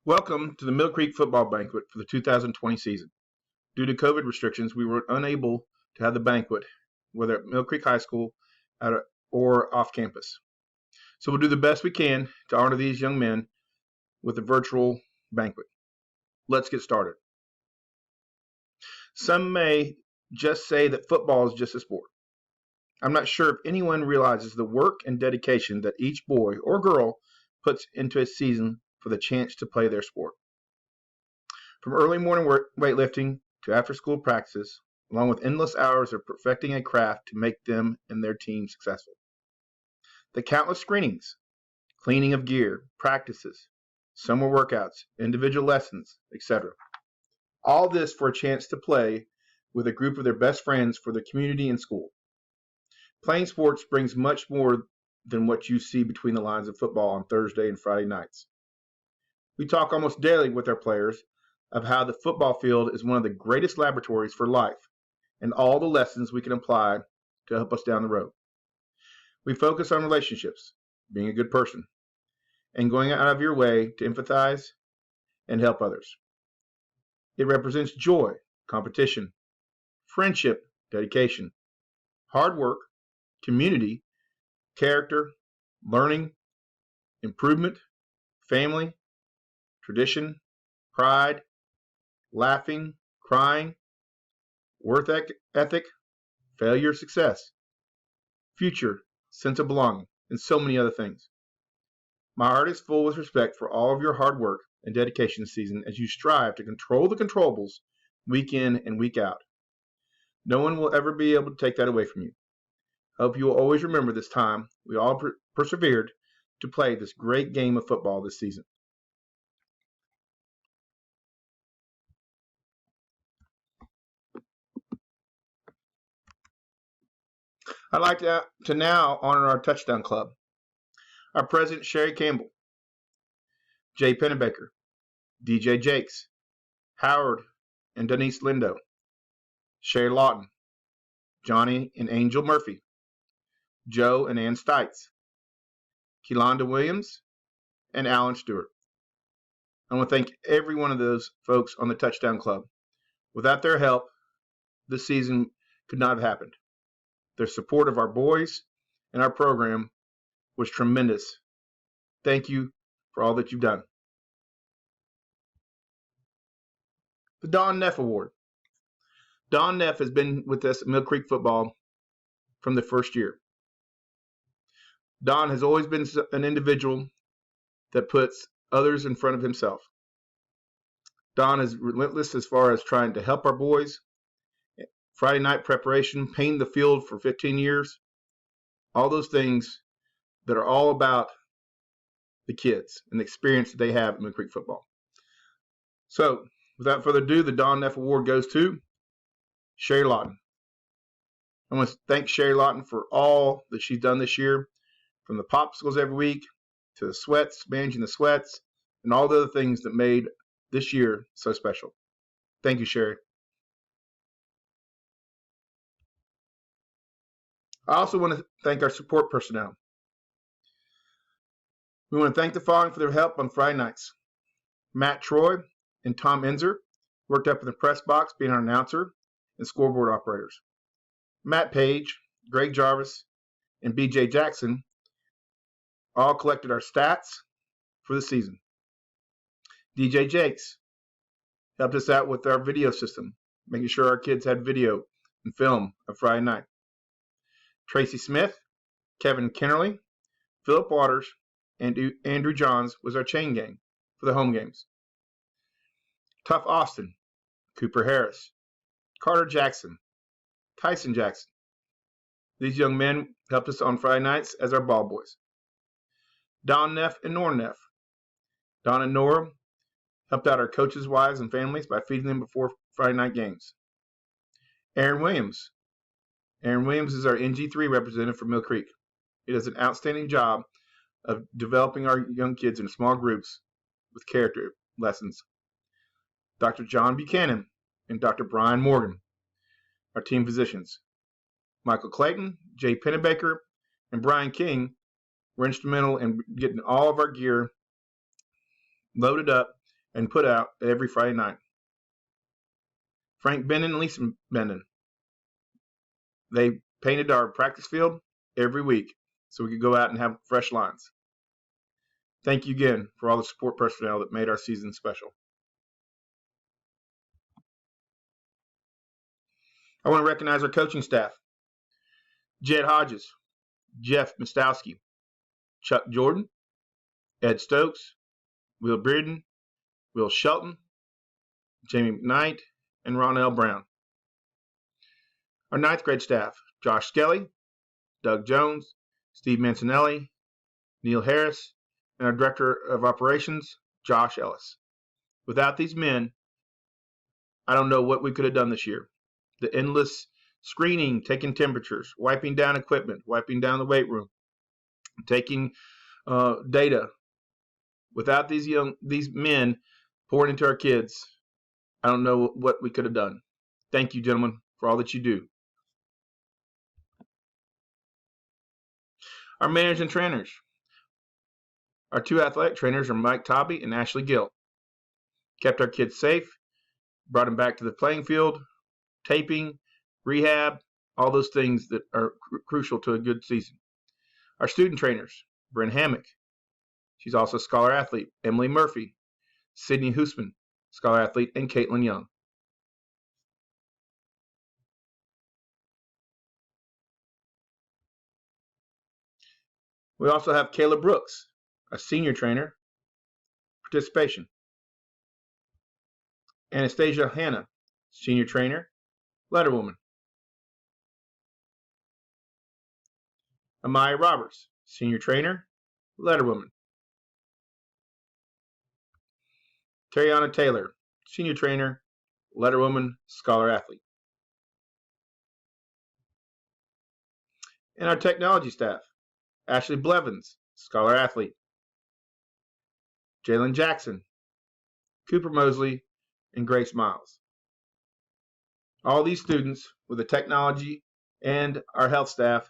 Welcome to the Mill Creek Football Banquet for the 2020 season. Due to COVID restrictions, we were unable to have the banquet, whether at Mill Creek High School or off campus. So we'll do the best we can to honor these young men with a virtual banquet. Let's get started. Some may just say that football is just a sport. I'm not sure if anyone realizes the work and dedication that each boy or girl puts into a season for the chance to play their sport. From early morning weightlifting to after-school practices, along with endless hours of perfecting a craft to make them and their team successful. The countless screenings, cleaning of gear, practices, summer workouts, individual lessons, etc. All this for a chance to play with a group of their best friends for the community and school. Playing sports brings much more than what you see between the lines of football on Thursday and Friday nights. We talk almost daily with our players of how the football field is one of the greatest laboratories for life and all the lessons we can apply to help us down the road. We focus on relationships, being a good person, and going out of your way to empathize and help others. It represents joy, competition, friendship, dedication, hard work, community, character, learning, improvement, family, tradition, pride, laughing, crying, work ethic, failure, success, future, sense of belonging, and so many other things. My heart is full with respect for all of your hard work and dedication this season as you strive to control the controllables week in and week out. No one will ever be able to take that away from you. I hope you will always remember this time we all persevered to play this great game of football this season. I'd like to now honor our touchdown club. Our president, Sherry Campbell, Jay Pennebaker, DJ Jakes, Howard and Denise Lindo, Sherry Lawton, Johnny and Angel Murphy, Joe and Ann Stites, Kelonda Williams, and Alan Stewart. I want to thank every one of those folks on the Touchdown Club. Without their help, this season could not have happened. Their support of our boys and our program was tremendous. Thank you for all that you've done. The Don Neff Award. Don Neff has been with us at Mill Creek Football from the first year. Don has always been an individual that puts others in front of himself. Don is relentless as far as trying to help our boys. Friday night preparation, painting the field for 15 years, all those things that are all about the kids and the experience that they have at Mill Creek Football. So, without further ado, the Don Neff Award goes to Sherry Lawton. I want to thank Sherry Lawton for all that she's done this year, from the popsicles every week to the sweats, managing the sweats, and all the other things that made this year so special. Thank you, Sherry. I also want to thank our support personnel. We want to thank the following for their help on Friday nights. Matt Troy and Tom Enzer worked up in the press box being our announcer and scoreboard operators. Matt Page, Greg Jarvis, and BJ Jackson all collected our stats for the season. DJ Jakes helped us out with our video system, making sure our kids had video and film of Friday night. Tracy Smith, Kevin Kennerly, Philip Waters, and Andrew Johns was our chain gang for the home games. Tough Austin, Cooper Harris, Carter Jackson, Tyson Jackson. These young men helped us on Friday nights as our ball boys. Don Neff and Nora Neff. Don and Nora helped out our coaches' wives and families by feeding them before Friday night games. Aaron Williams. Aaron Williams is our NG3 representative for Mill Creek. He does an outstanding job of developing our young kids in small groups with character lessons. Dr. John Buchanan and Dr. Brian Morgan, our team physicians. Michael Clayton, Jay Pennebaker, and Brian King were instrumental in getting all of our gear loaded up and put out every Friday night. Frank Bennon and Lisa Bennon, they painted our practice field every week so we could go out and have fresh lines. Thank you again for all the support personnel that made our season special. I want to recognize our coaching staff. Jed Hodges, Jeff Mostowski, Chuck Jordan, Ed Stokes, Will Breeden, Will Shelton, Jamie McKnight, and Ronell Brown. Our ninth grade staff, Josh Skelly, Doug Jones, Steve Mancinelli, Neil Harris, and our Director of Operations, Josh Ellis. Without these men, I don't know what we could have done this year. The endless screening, taking temperatures, wiping down equipment, wiping down the weight room, taking data. Without these men pouring into our kids, I don't know what we could have done. Thank you, gentlemen, for all that you do. Our managers and trainers. Our two athletic trainers are Mike Tobby and Ashley Gill. Kept our kids safe, brought them back to the playing field, taping, rehab, all those things that are crucial to a good season. Our student trainers, Bryn Hammock. She's also a scholar athlete. Emily Murphy, Sydney Hoosman, scholar athlete, and Caitlin Young. We also have Kayla Brooks, a senior trainer, participation. Anastasia Hanna, senior trainer, letterwoman. Amaya Roberts, senior trainer, letterwoman. Tariana Taylor, senior trainer, letterwoman, scholar athlete. And our technology staff, Ashley Blevins, scholar athlete. Jalen Jackson, Cooper Mosley, and Grace Miles. All these students with the technology and our health staff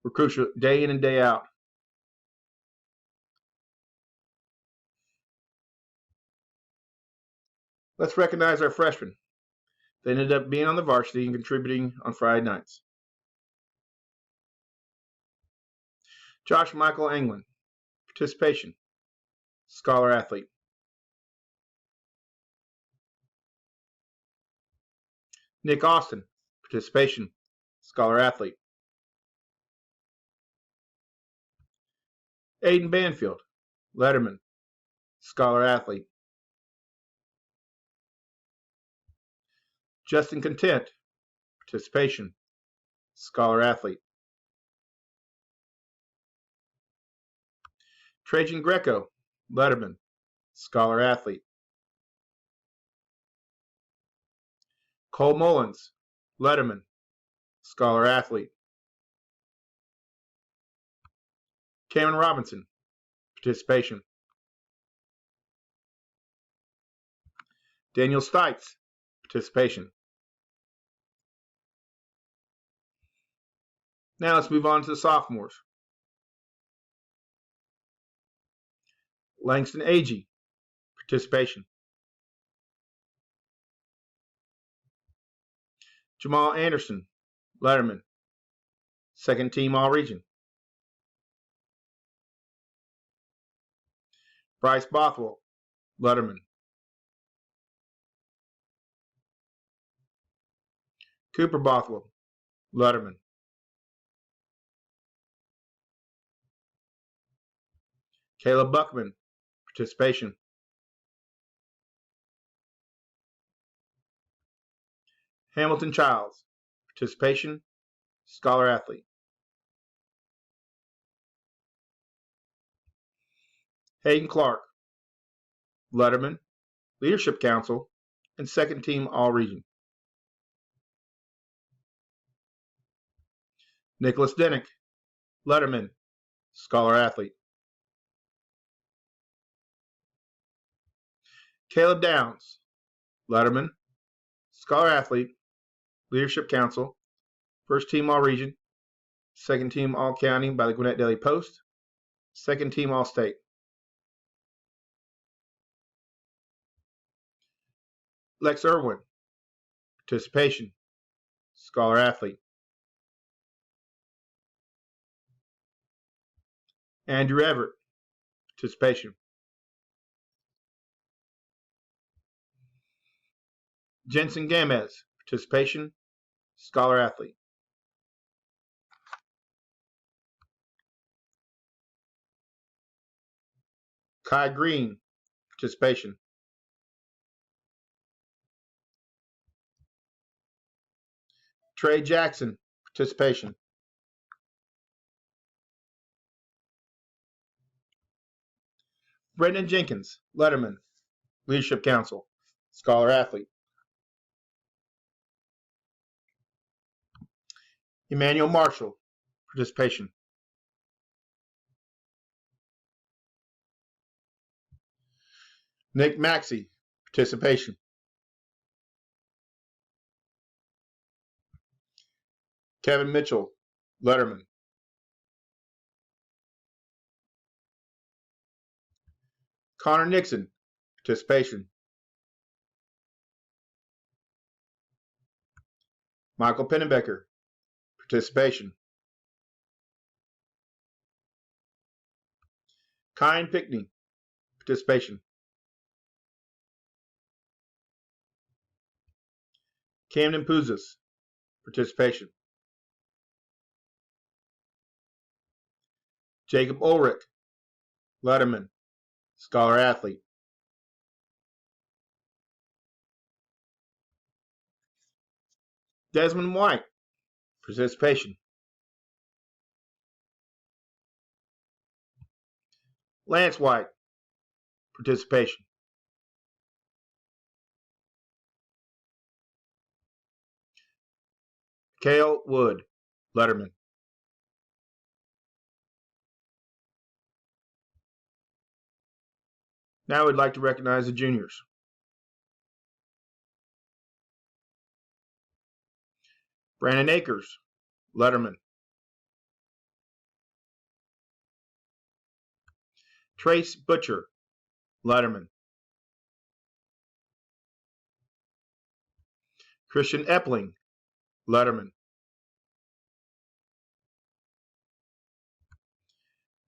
were crucial day in and day out. Let's recognize our freshmen. They ended up being on the varsity and contributing on Friday nights. Josh Michael Anglin, participation, scholar athlete. Nick Austin, participation, scholar athlete. Aiden Banfield, letterman, scholar athlete. Justin Content, participation, scholar athlete. Trajan Greco, letterman, scholar athlete. Cole Mullins, letterman, scholar athlete. Cameron Robinson, participation. Daniel Stites, participation. Now let's move on to the sophomores. Langston Agee, participation. Jamal Anderson, letterman, second team all-region. Bryce Bothwell, letterman. Cooper Bothwell, letterman. Caleb Buckman, participation. Hamilton Childs, participation, scholar athlete. Hayden Clark, letterman, leadership council, and second team all-region. Nicholas Denick, letterman, scholar athlete. Caleb Downs, letterman, scholar athlete, leadership council, first team all-region, second team all-county by the Gwinnett Daily Post, second team all-state. Lex Irwin, participation, scholar athlete. Andrew Everett, participation. Jensen Gamez, participation, scholar athlete. Kai Green, participation. Trey Jackson, participation. Brendan Jenkins, Letterman, Leadership Council, scholar athlete. Emmanuel Marshall, participation. Nick Maxey, participation. Kevin Mitchell, Letterman. Connor Nixon, participation. Michael Pennebecker, participation. Kyan Pickney, participation. Camden Puzas, participation. Jacob Ulrich, Letterman, scholar athlete. Desmond White, participation. Lance White, participation. Cale Wood, Letterman. Now we'd like to recognize the juniors. Brandon Akers, Letterman. Trace Butcher, Letterman. Christian Epling, Letterman.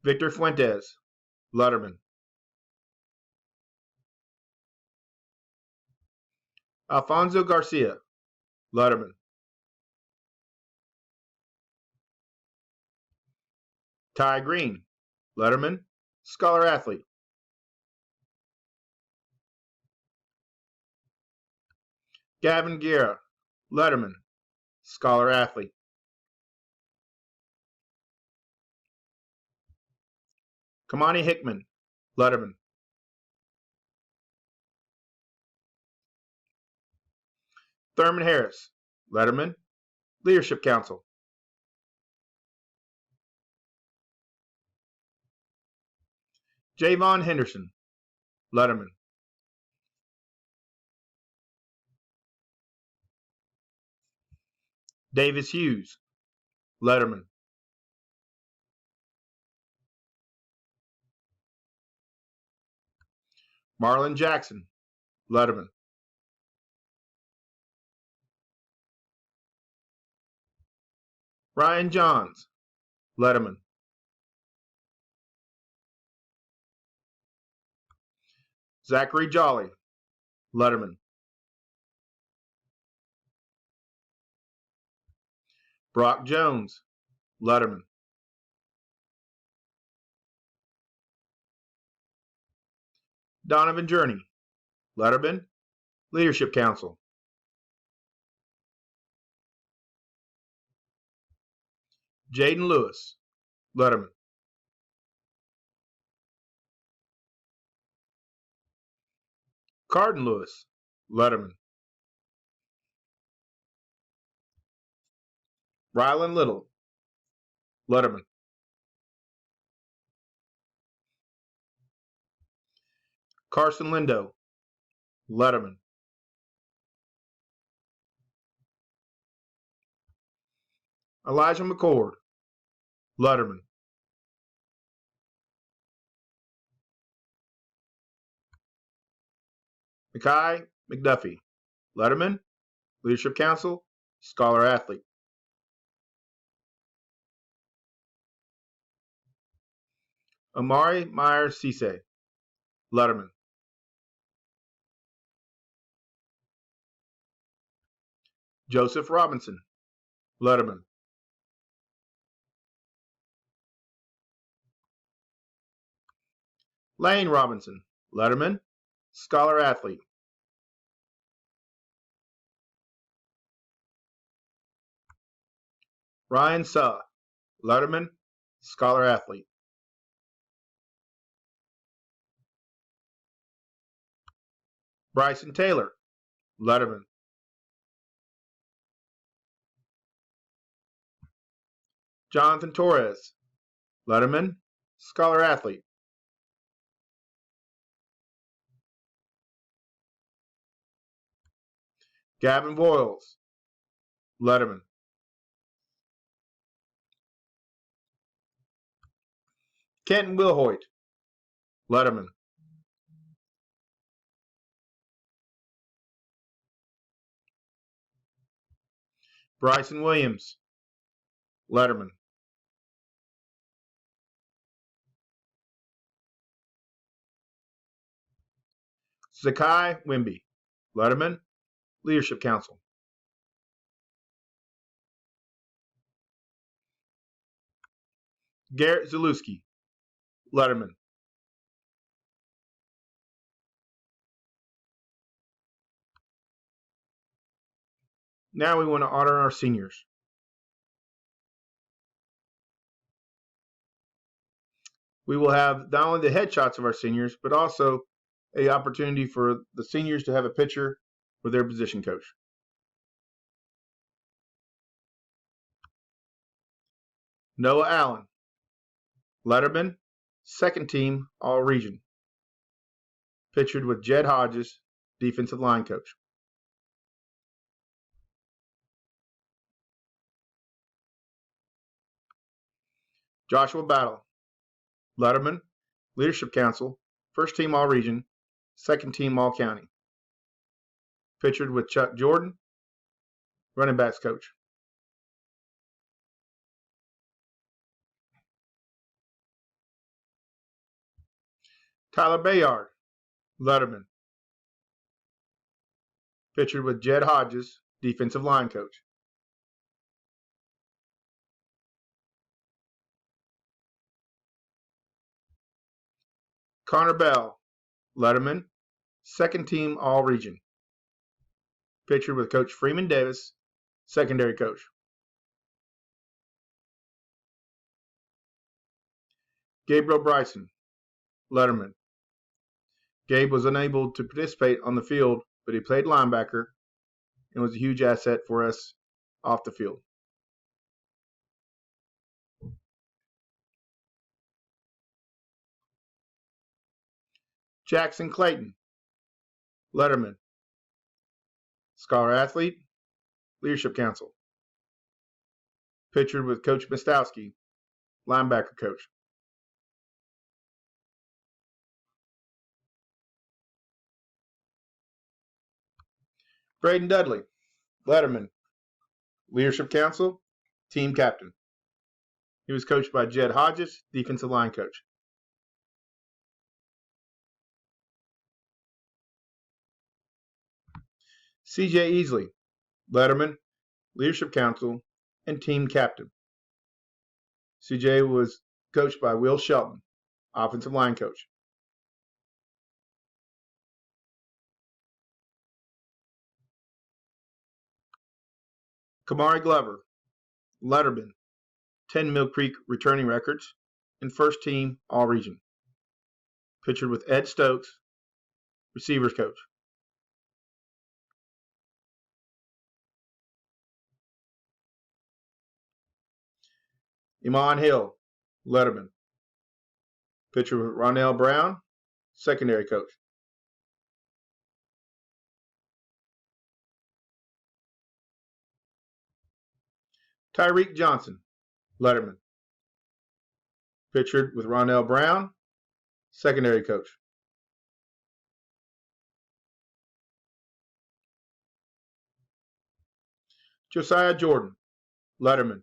Victor Fuentes, Letterman. Alfonso Garcia, Letterman. Ty Green, Letterman, scholar athlete. Gavin Guerra, Letterman, scholar athlete. Kamani Hickman, Letterman. Thurman Harris, Letterman, Leadership Council. Javon Henderson, Letterman. Davis Hughes, Letterman. Marlon Jackson, Letterman. Ryan Johns, Letterman. Zachary Jolly, Letterman. Brock Jones, Letterman. Donovan Journey, Letterman, Leadership Council. Jaden Lewis, Letterman. Carden Lewis, Letterman. Rylan Little, Letterman. Carson Lindo, Letterman. Elijah McCord, Letterman. Mackay McDuffie, Letterman, Leadership Council, Scholar Athlete. Amari Myers Cisse, Letterman. Joseph Robinson, Letterman. Lane Robinson, Letterman, Scholar Athlete. Ryan Suh, Letterman, Scholar Athlete. Bryson Taylor, Letterman. Jonathan Torres, Letterman, Scholar Athlete. Gavin Voiles, Letterman. Kenton Wilhoit, Letterman. Bryson Williams, Letterman. Zakai Wimby, Letterman, Leadership Council. Garrett Zalewski, Letterman. Now we want to honor our seniors. We will have not only the headshots of our seniors, but also an opportunity for the seniors to have a picture with their position coach. Noah Allen, Letterman, second team All Region. Pictured with Jed Hodges, defensive line coach. Joshua Battle, Letterman, Leadership Council, first team All Region, second team All County. Pictured with Chuck Jordan, running backs coach. Tyler Bayard, Letterman. Pictured with Jed Hodges, defensive line coach. Connor Bell, Letterman, second team All Region. Pictured with Coach Freeman Davis, secondary coach. Gabriel Bryson, Letterman. Gabe was unable to participate on the field, but he played linebacker and was a huge asset for us off the field. Jackson Clayton, Letterman. Scholar Athlete, Leadership Council. Pictured with Coach Mostowski, linebacker coach. Braden Dudley, Letterman. Leadership Council, team captain. He was coached by Jed Hodges, defensive line coach. CJ Easley, Letterman, Leadership Council, and team captain. CJ was coached by Will Shelton, offensive line coach. Kamari Glover, Letterman, 10 Mill Creek returning records, and first team All Region. Pictured with Ed Stokes, receivers coach. Iman Hill, Letterman. Pictured with Ronnell Brown, secondary coach. Tyreek Johnson, Letterman. Pictured with Ronnell Brown, secondary coach. Josiah Jordan, Letterman,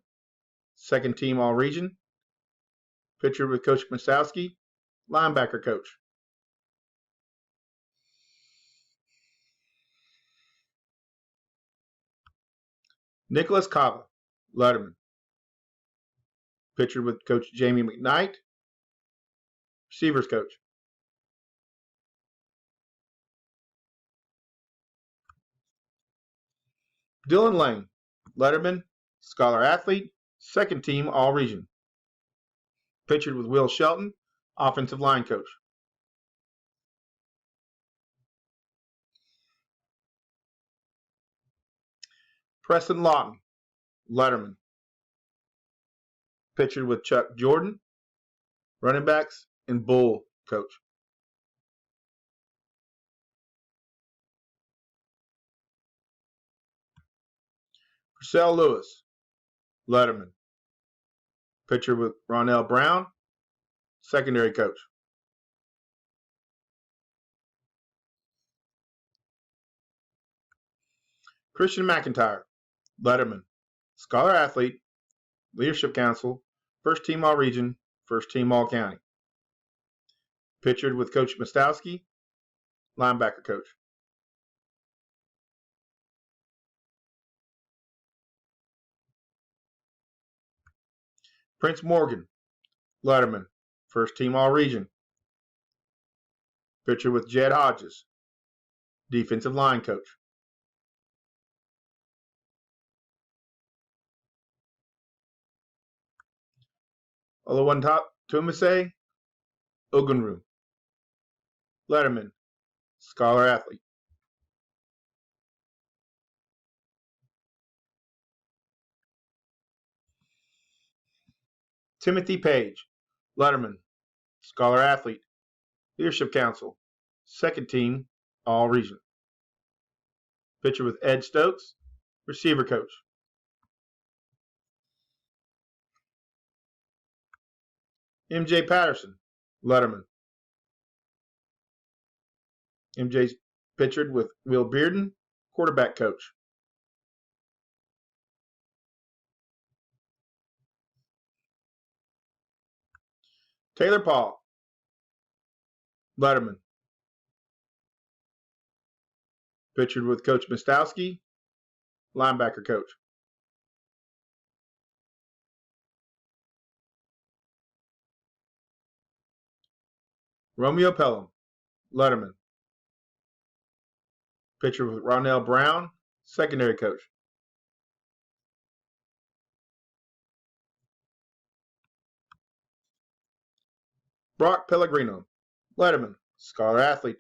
second team All-Region. Pictured with Coach Mastowski, linebacker coach. Nicholas Cava, Letterman. Pictured with Coach Jamie McKnight, receivers coach. Dylan Lane, Letterman, scholar athlete, second team All-Region. Pictured with Will Shelton, offensive line coach. Preston Lawton, Letterman. Pictured with Chuck Jordan, running backs, and bull coach. Purcell Lewis, Letterman. Pictured with Ronell Brown, secondary coach. Christian McIntyre, Letterman, scholar athlete, leadership council, first team All-Region, first team All-County. Pictured with Coach Mastowski, linebacker coach. Prince Morgan, Letterman, first team All-Region. Pictured with Jed Hodges, defensive line coach. Oluwatomimise Ogunru, Letterman, scholar athlete. Timothy Page, Letterman, scholar athlete, leadership council, second team All-Region. Pitcher with Ed Stokes, receiver coach. MJ Patterson, Letterman. MJ's pitchered with Will Bearden, quarterback coach. Taylor Paul, Letterman. Pitchered with Coach Mastowski, linebacker coach. Romeo Pelham, Letterman. Pitcher with Ronell Brown, secondary coach. Brock Pellegrino, Letterman, scholar athlete,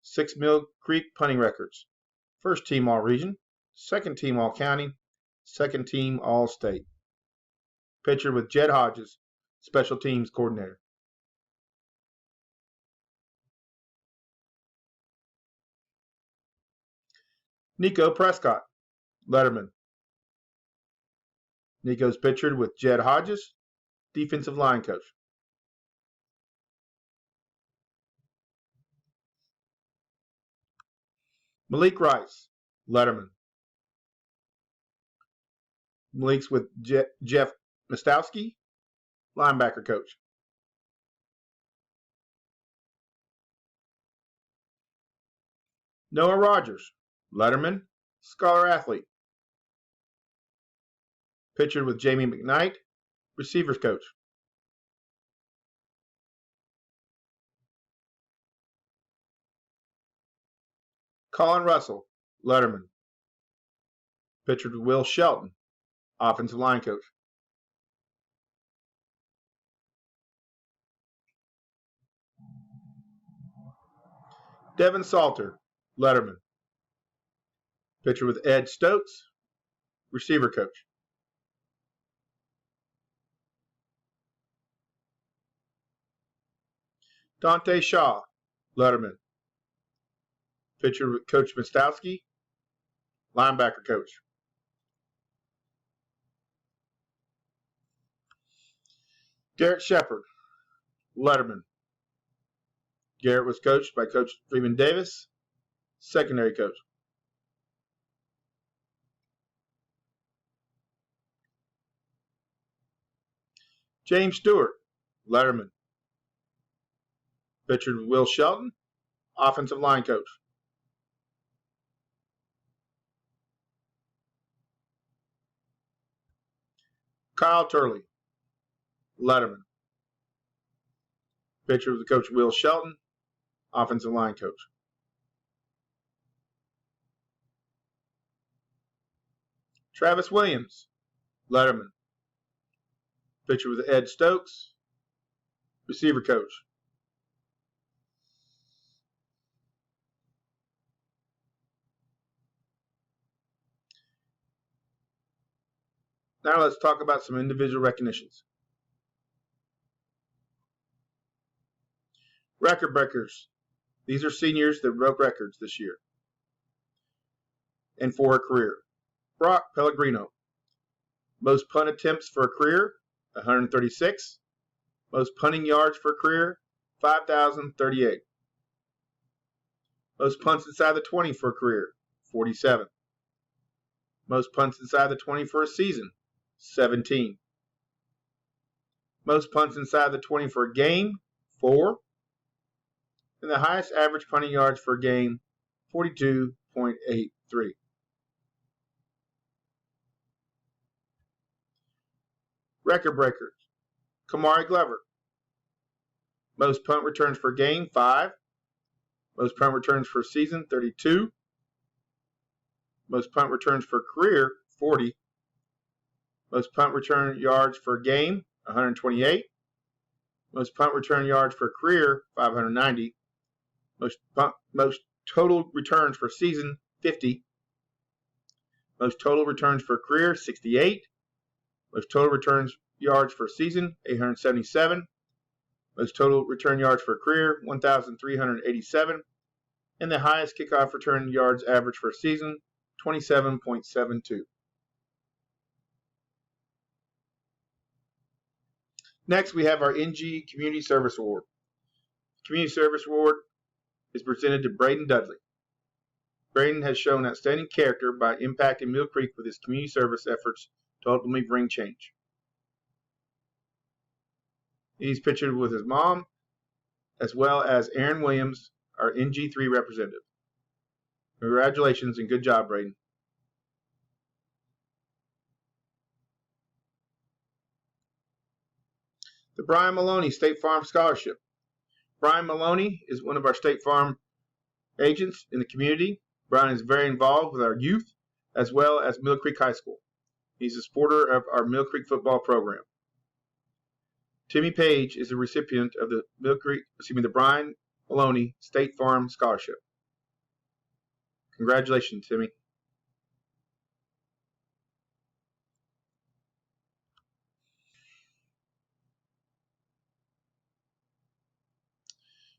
6 Mill Creek punting records, first team All-Region, second team All-County, second team All-State. Pitcher with Jed Hodges, special teams coordinator. Nico Prescott, Letterman. Nico's pitchered with Jed Hodges, defensive line coach. Malik Rice, Letterman. Malik's with Jeff Mastowski, linebacker coach. Noah Rogers, Letterman, scholar athlete. Pitchered with Jamie McKnight, receivers coach. Colin Russell, Letterman. Pitchered with Will Shelton, offensive line coach. Devin Salter, Letterman. Pitcher with Ed Stokes, receiver coach. Dante Shaw, Letterman. Pitcher with Coach Mastowski, linebacker coach. Garrett Shepard, Letterman. Garrett was coached by Coach Freeman Davis, secondary coach. James Stewart, letterman. Pictured with Will Shelton, offensive line coach. Kyle Turley, letterman. Picture with the coach Will Shelton, offensive line coach. Travis Williams, letterman. Picture with Ed Stokes, receiver coach. Now let's talk about some individual recognitions. Record breakers. These are seniors that broke records this year and for a career. Brock Pellegrino. Most punt attempts for a career, 136. Most punting yards for a career, 5,038. Most punts inside the 20 for a career, 47. Most punts inside the 20 for a season, 17. Most punts inside the 20 for a game, 4. And the highest average punting yards for a game, 42.83. Record breakers. Kamari Glover. Most punt returns per game, 5. Most punt returns for a season, 32. Most punt returns for a career, 40. Most punt return yards for a game, 128. Most punt return yards for a career, 590. Most total returns for a season, 50. Most total returns for a career, 68. Most total returns yards for a season, 877. Most total return yards for a career, 1,387. And the highest kickoff return yards average for a season, 27.72. Next, we have our NG Community Service Award. Community Service Award is presented to Braden Dudley. Braden has shown outstanding character by impacting Mill Creek with his community service efforts to ultimately bring change. He's pictured with his mom, as well as Aaron Williams, our NG3 representative. Congratulations and good job, Braden. The Brian Maloney State Farm Scholarship. Brian Maloney is one of our State Farm agents in the community. Brian is very involved with our youth as well as Mill Creek High School. He's a supporter of our Mill Creek football program. Timmy Page is the recipient of the the Brian Maloney State Farm Scholarship. Congratulations, Timmy.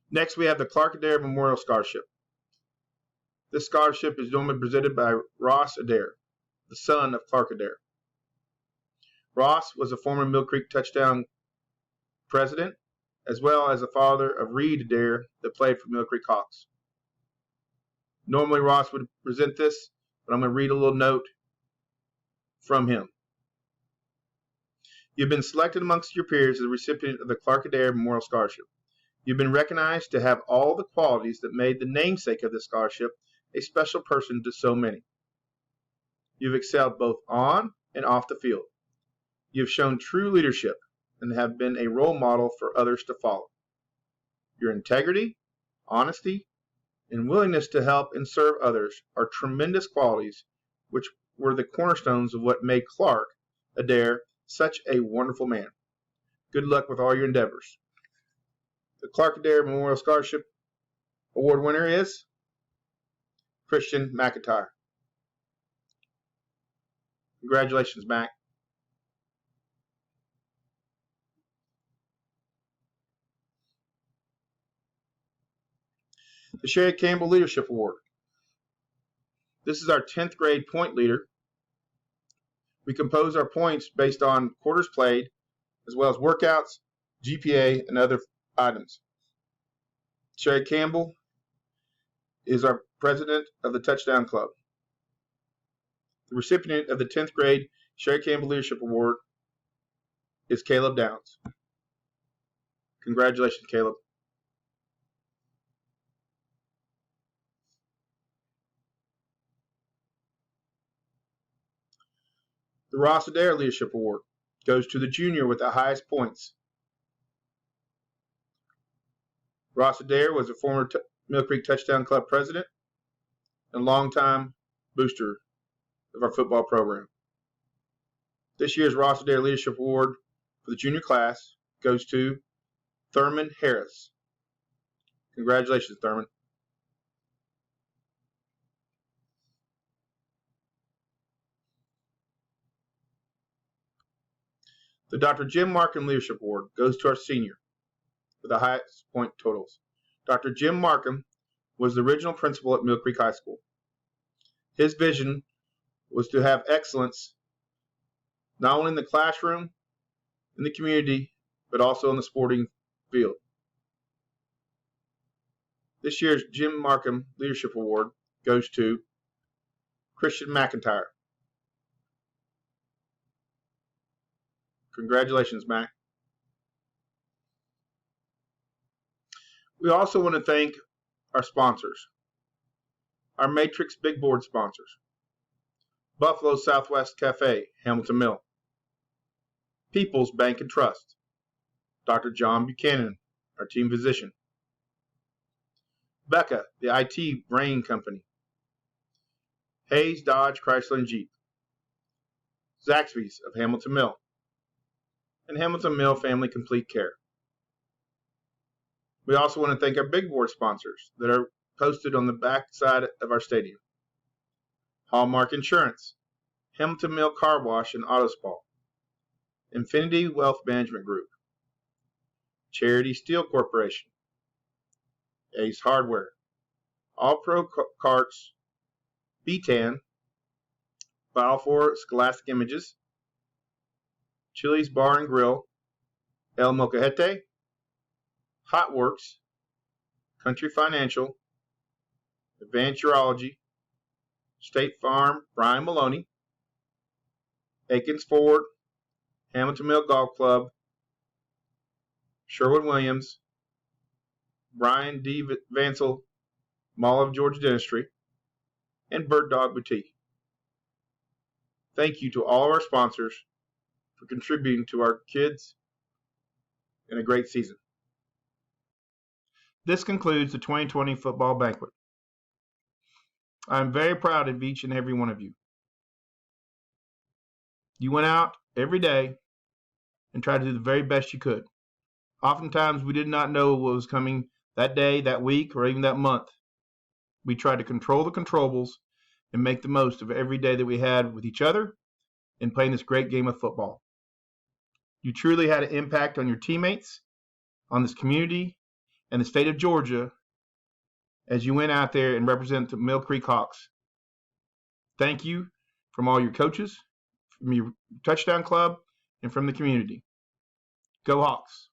Next, we have the Clark Adair Memorial Scholarship. This scholarship is normally presented by Ross Adair, the son of Clark Adair. Ross was a former Mill Creek touchdown president, as well as the father of Reed Adair that played for Mill Creek Hawks. Normally Ross would present this, but I'm going to read a little note from him. You've been selected amongst your peers as a recipient of the Clark Adair Memorial Scholarship. You've been recognized to have all the qualities that made the namesake of this scholarship a special person to so many. You've excelled both on and off the field. You've shown true leadership and have been a role model for others to follow. Your integrity, honesty, and willingness to help and serve others are tremendous qualities which were the cornerstones of what made Clark Adair such a wonderful man. Good luck with all your endeavors. The Clark Adair Memorial Scholarship Award winner is Christian McIntyre. Congratulations, Mac. The Sherry Campbell Leadership Award. This is our 10th grade point leader. We compose our points based on quarters played, as well as workouts, GPA, and other items. Sherry Campbell is our president of the Touchdown Club. The recipient of the 10th grade Sherry Campbell Leadership Award is Caleb Downs. Congratulations, Caleb. The Ross Adair Leadership Award goes to the junior with the highest points. Ross Adair was a former Mill Creek Touchdown Club president and longtime booster of our football program. This year's Ross Adair Leadership Award for the junior class goes to Thurman Harris. Congratulations, Thurman. The Dr. Jim Markham Leadership Award goes to our senior with the highest point totals. Dr. Jim Markham was the original principal at Mill Creek High School. His vision was to have excellence not only in the classroom, in the community, but also in the sporting field. This year's Jim Markham Leadership Award goes to Christian McIntyre. Congratulations, Mac. We also want to thank our sponsors, our Matrix Big Board sponsors, Buffalo Southwest Cafe, Hamilton Mill, People's Bank and Trust, Dr. John Buchanan, our team physician, Becca, the IT Brain Company, Hayes Dodge Chrysler and Jeep, Zaxby's of Hamilton Mill, and Hamilton Mill Family Complete Care. We also want to thank our big board sponsors that are posted on the back side of our stadium. Hallmark Insurance, Hamilton Mill Car Wash and Auto Spa, Infinity Wealth Management Group, Charity Steel Corporation, Ace Hardware, All Pro Carts, B-Tan, Balfour Scholastic Images, Chili's Bar and Grill, El Mocajete, Hot Works, Country Financial, Advanced Urology, State Farm, Brian Maloney, Akins Ford, Hamilton Mill Golf Club, Sherwin-Williams, Brian D. Vansel, Mall of Georgia Dentistry, and Bird Dog Boutique. Thank you to all of our sponsors for contributing to our kids in a great season. This concludes the 2020 football banquet. I am very proud of each and every one of you. You went out every day and tried to do the very best you could. Oftentimes, we did not know what was coming that day, that week, or even that month. We tried to control the controllables and make the most of every day that we had with each other in playing this great game of football. You truly had an impact on your teammates, on this community, and the state of Georgia as you went out there and represented the Mill Creek Hawks. Thank you from all your coaches, from your touchdown club, and from the community. Go Hawks!